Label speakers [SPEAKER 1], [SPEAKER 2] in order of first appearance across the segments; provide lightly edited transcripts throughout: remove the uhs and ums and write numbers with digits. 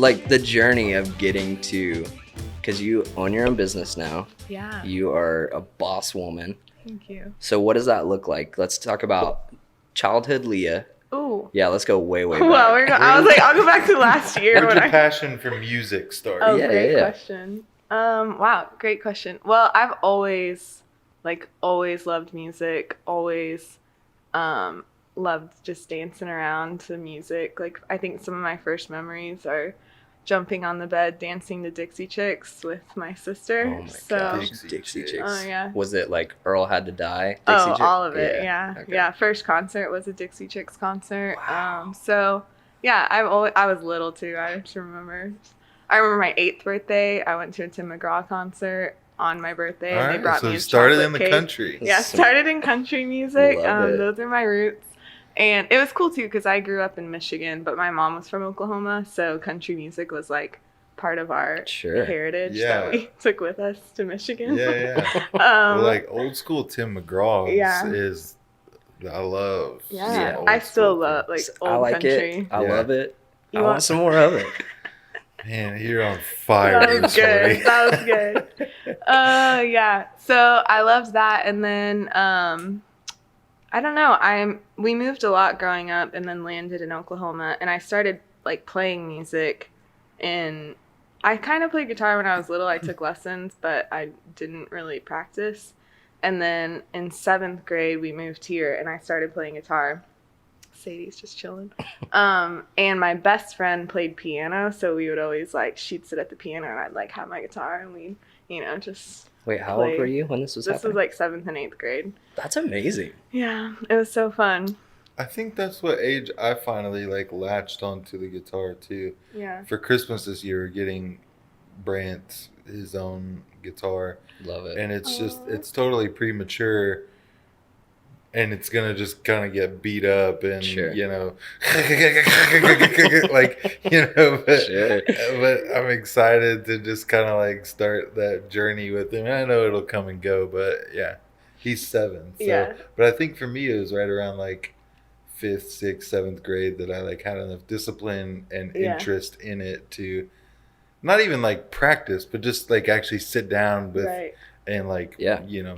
[SPEAKER 1] like the journey of getting to, because you own your own business now.
[SPEAKER 2] Yeah.
[SPEAKER 1] You are a boss woman.
[SPEAKER 2] Thank you.
[SPEAKER 1] So what does that look like? Let's talk about childhood Leah.
[SPEAKER 2] Ooh.
[SPEAKER 1] Yeah, let's go way back.
[SPEAKER 2] Well, I was like, I'll go back to last year.
[SPEAKER 3] Where'd your passion for music start?
[SPEAKER 2] Oh,
[SPEAKER 1] Yeah,
[SPEAKER 2] great
[SPEAKER 1] yeah.
[SPEAKER 2] question. Wow, great question. Well, I've always loved music. Always, loved just dancing around to music. Like, I think some of my first memories are jumping on the bed, dancing to Dixie Chicks with my sister.
[SPEAKER 1] Oh my gosh,
[SPEAKER 3] Dixie
[SPEAKER 1] Dixie
[SPEAKER 3] Chicks.
[SPEAKER 1] Chicks.
[SPEAKER 2] Oh, yeah.
[SPEAKER 1] Was it like Earl Had to Die?
[SPEAKER 2] Oh,
[SPEAKER 1] Chick?
[SPEAKER 2] all of it. Yeah.
[SPEAKER 1] Okay.
[SPEAKER 2] Yeah. First concert was a Dixie Chicks concert.
[SPEAKER 1] Wow.
[SPEAKER 2] So yeah, I was little too. I just remember. I remember my 8th birthday. I went to a Tim McGraw concert on my birthday,
[SPEAKER 3] All
[SPEAKER 2] and
[SPEAKER 3] right,
[SPEAKER 2] they brought
[SPEAKER 3] so
[SPEAKER 2] me
[SPEAKER 3] you
[SPEAKER 2] a
[SPEAKER 3] started
[SPEAKER 2] chocolate
[SPEAKER 3] in the
[SPEAKER 2] cake.
[SPEAKER 3] country.
[SPEAKER 2] Yeah, started in country music.
[SPEAKER 1] Love it.
[SPEAKER 2] Those are my roots. And it was cool too because I grew up in Michigan, but my mom was from Oklahoma, so country music was like part of our heritage
[SPEAKER 3] Yeah.
[SPEAKER 2] that we took with us to Michigan.
[SPEAKER 3] Yeah. Well, like old school Tim McGraw is I love.
[SPEAKER 2] Yeah,
[SPEAKER 3] old
[SPEAKER 2] I still
[SPEAKER 3] school
[SPEAKER 2] love
[SPEAKER 3] things.
[SPEAKER 2] like old
[SPEAKER 1] I like
[SPEAKER 2] country.
[SPEAKER 1] it. I
[SPEAKER 3] Yeah.
[SPEAKER 1] love it.
[SPEAKER 2] You
[SPEAKER 1] I want some more of it.
[SPEAKER 3] Man, you're on fire
[SPEAKER 2] That was
[SPEAKER 3] this morning.
[SPEAKER 2] good. That was good. Yeah. So I loved that, and then I don't know. We moved a lot growing up, and then landed in Oklahoma, and I started like playing music. And I kind of played guitar when I was little. I took lessons, but I didn't really practice. And then in 7th grade, we moved here, and I started playing guitar. Sadie's just chilling. And my best friend played piano, so we would always she'd sit at the piano, and I'd have my guitar, and we'd, just
[SPEAKER 1] Wait, how
[SPEAKER 2] play.
[SPEAKER 1] old were you when this was
[SPEAKER 2] This
[SPEAKER 1] happening?
[SPEAKER 2] was like 7th and 8th grade.
[SPEAKER 1] That's amazing.
[SPEAKER 2] Yeah, it was so fun.
[SPEAKER 3] I think that's what age I finally latched onto the guitar too.
[SPEAKER 2] Yeah.
[SPEAKER 3] For Christmas this year, getting Brant his own guitar,
[SPEAKER 1] Love it.
[SPEAKER 3] and it's totally premature, and it's gonna just kind of get beat up, and
[SPEAKER 1] Sure.
[SPEAKER 3] but I'm excited to just kind of start that journey with him. And I know it'll come and go, but yeah, he's 7. So,
[SPEAKER 2] Yeah.
[SPEAKER 3] but I think for me it was right around 5th, 6th, 7th grade that I had enough discipline and interest in it to not even practice, but just actually sit down with and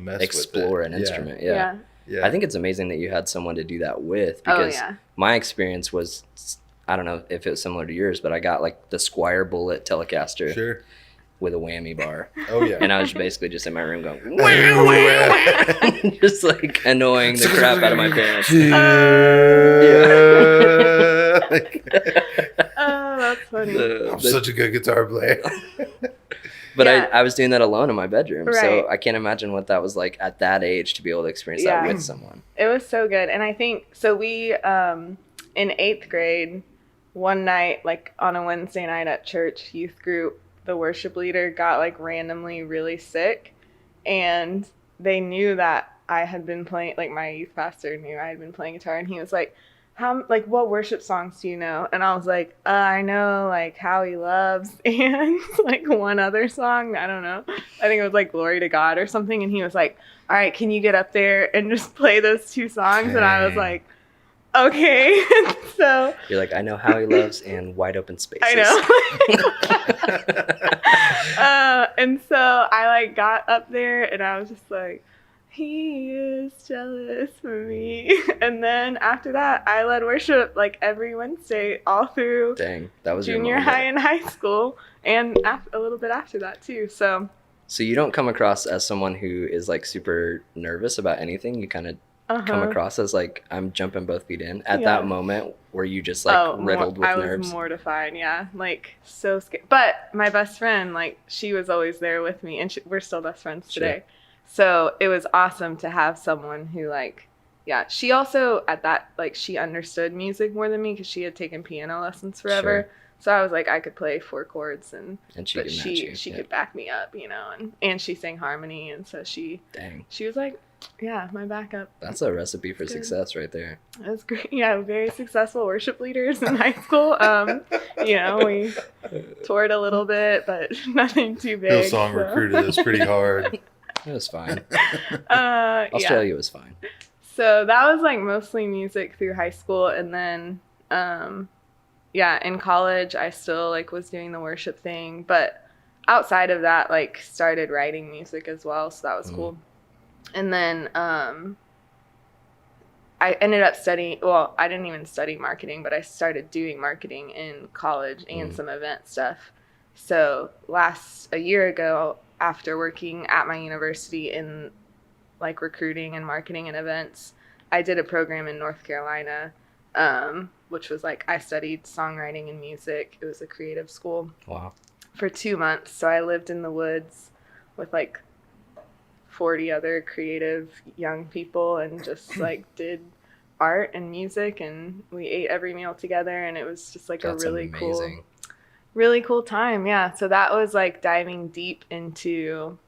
[SPEAKER 3] mess
[SPEAKER 1] Explore
[SPEAKER 3] with it.
[SPEAKER 1] an instrument. Yeah.
[SPEAKER 3] Yeah.
[SPEAKER 1] I think it's amazing that you had someone to do that with, because my experience was, I don't know if it was similar to yours, but I got the Squire Bullet Telecaster
[SPEAKER 3] Sure.
[SPEAKER 1] with a whammy bar.
[SPEAKER 3] Oh yeah.
[SPEAKER 1] And I was basically just in my room going, wow, wow, just annoying the crap out of my parents.
[SPEAKER 2] Oh, that's funny.
[SPEAKER 3] I'm such a good guitar player.
[SPEAKER 1] But I was doing that alone in my bedroom.
[SPEAKER 2] Right.
[SPEAKER 1] So I can't imagine what that was like at that age to be able to experience that with someone.
[SPEAKER 2] It was so good. And I think, so we, in 8th grade, one night, on a Wednesday night at church, youth group, the worship leader got randomly really sick. And they knew that I had been playing, my youth pastor knew I had been playing guitar. And he was like, what worship songs do you know? And I was like, I know How He Loves and one other song. I don't know. I think it was Glory to God or something. And he was like, all right, can you get up there and just play those 2 songs?
[SPEAKER 3] Dang.
[SPEAKER 2] And I was like, okay. So
[SPEAKER 1] you're like, I know How He Loves and Wide Open Spaces.
[SPEAKER 2] I know. And so I got up there and I was just like, he is jealous for me. And then after that, I led worship every Wednesday all through
[SPEAKER 1] Dang, that was
[SPEAKER 2] junior
[SPEAKER 1] your moment.
[SPEAKER 2] high and high school, and a little bit after that too. So
[SPEAKER 1] you don't come across as someone who is super nervous about anything. You kind of come across as I'm jumping both feet in. At that moment, were you just riddled with nerves?
[SPEAKER 2] I was mortified. Yeah, so scared. But my best friend, she was always there with me, and we're still best friends today. So it was awesome to have someone who she also at that, she understood music more than me because she had taken piano lessons forever. Sure. So I was I could play 4 chords and
[SPEAKER 1] she could match you.
[SPEAKER 2] She could back me up, and she sang harmony. And so she was my backup.
[SPEAKER 1] That's a recipe for success right there.
[SPEAKER 2] That's great. Yeah, very successful worship leaders in high school. We toured a little bit, but nothing too big.
[SPEAKER 3] Hillsong recruited us pretty hard.
[SPEAKER 1] It was fine. Australia was fine.
[SPEAKER 2] So that was mostly music through high school, and then yeah, in college, I still like was doing the worship thing, but outside of that, like started writing music as well, so that was cool. And then I ended up studying, well, I didn't even study marketing, but I started doing marketing in college and some event stuff. So a year ago, after working at my university in like recruiting and marketing and events, I did a program in North Carolina, which was like I studied songwriting and music. It was a creative school.
[SPEAKER 1] Wow.
[SPEAKER 2] For 2 months. So I lived in the woods with like 40 other creative young people and just like did art and music, and we ate every meal together, and it was just like
[SPEAKER 1] That's
[SPEAKER 2] a really
[SPEAKER 1] amazing.
[SPEAKER 2] really cool time. Yeah. So that was like diving deep into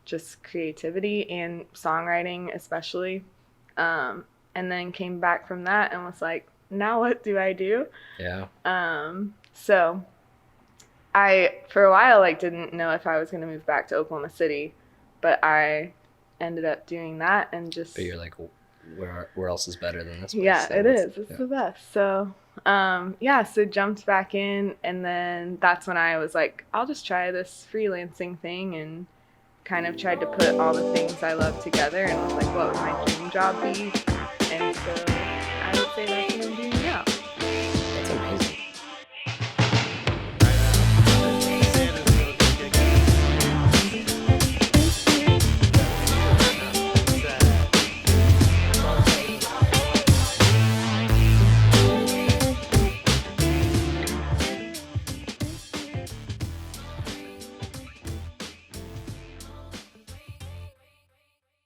[SPEAKER 2] just creativity and songwriting especially. And then came back from that and was like, now what do I do?
[SPEAKER 1] Yeah.
[SPEAKER 2] So I, for a while, like didn't know if I was going to move back to Oklahoma City, but I ended up doing that and just.
[SPEAKER 1] But you're like, where else is better than this place?
[SPEAKER 2] Yeah, so it is. It's the best. So, so jumped back in, and then that's when I was like, I'll just try this freelancing thing, and kind of tried to put all the things I love together, and was like, what would my dream job be? And so I would say that's what I'm doing now.
[SPEAKER 1] That's amazing.